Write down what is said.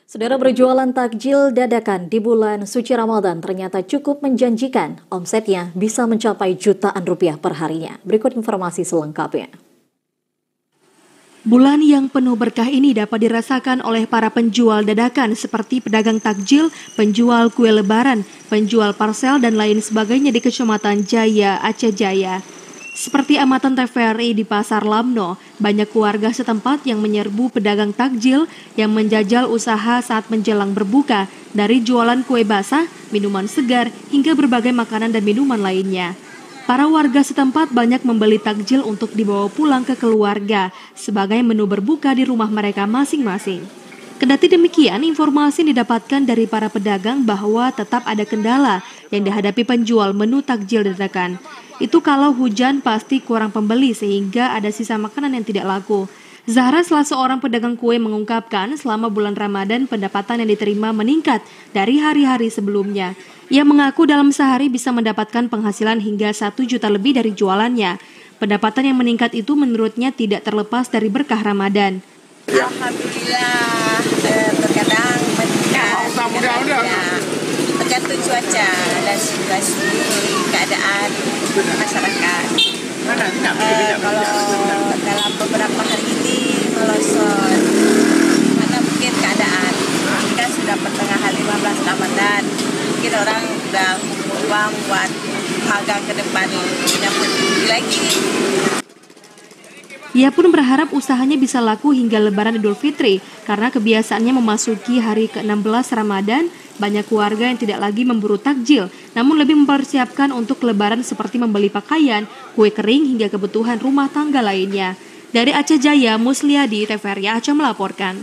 Saudara, berjualan takjil dadakan di bulan suci Ramadan ternyata cukup menjanjikan. Omsetnya bisa mencapai jutaan rupiah per harinya. Berikut informasi selengkapnya. Bulan yang penuh berkah ini dapat dirasakan oleh para penjual dadakan seperti pedagang takjil, penjual kue lebaran, penjual parsel, dan lain sebagainya di Kecamatan Jaya, Aceh Jaya. Seperti amatan TVRI di Pasar Lamno, banyak warga setempat yang menyerbu pedagang takjil yang menjajal usaha saat menjelang berbuka, dari jualan kue basah, minuman segar, hingga berbagai makanan dan minuman lainnya. Para warga setempat banyak membeli takjil untuk dibawa pulang ke keluarga sebagai menu berbuka di rumah mereka masing-masing. Kendati demikian, informasi didapatkan dari para pedagang bahwa tetap ada kendala yang dihadapi penjual menu takjil dadakan. Itu kalau hujan pasti kurang pembeli sehingga ada sisa makanan yang tidak laku. Zahra, salah seorang pedagang kue, mengungkapkan selama bulan Ramadan pendapatan yang diterima meningkat dari hari-hari sebelumnya. Ia mengaku dalam sehari bisa mendapatkan penghasilan hingga 1 juta lebih dari jualannya. Pendapatan yang meningkat itu menurutnya tidak terlepas dari berkah Ramadan. Alhamdulillah, terkadang meningkat, tergantung cuaca dan situasi keadaan masyarakat. Kalau dalam beberapa hari ini melosot, karena mungkin keadaan kita sudah pertengahan 15 Ramadan, mungkin orang udah uang buat magang ke depan menyambut lagi. Ia pun berharap usahanya bisa laku hingga Lebaran Idul Fitri, karena kebiasaannya memasuki hari ke-16 Ramadan, banyak warga yang tidak lagi memburu takjil, namun lebih mempersiapkan untuk Lebaran seperti membeli pakaian, kue kering, hingga kebutuhan rumah tangga lainnya. Dari Aceh Jaya, Musliadi, TVRI Aceh melaporkan.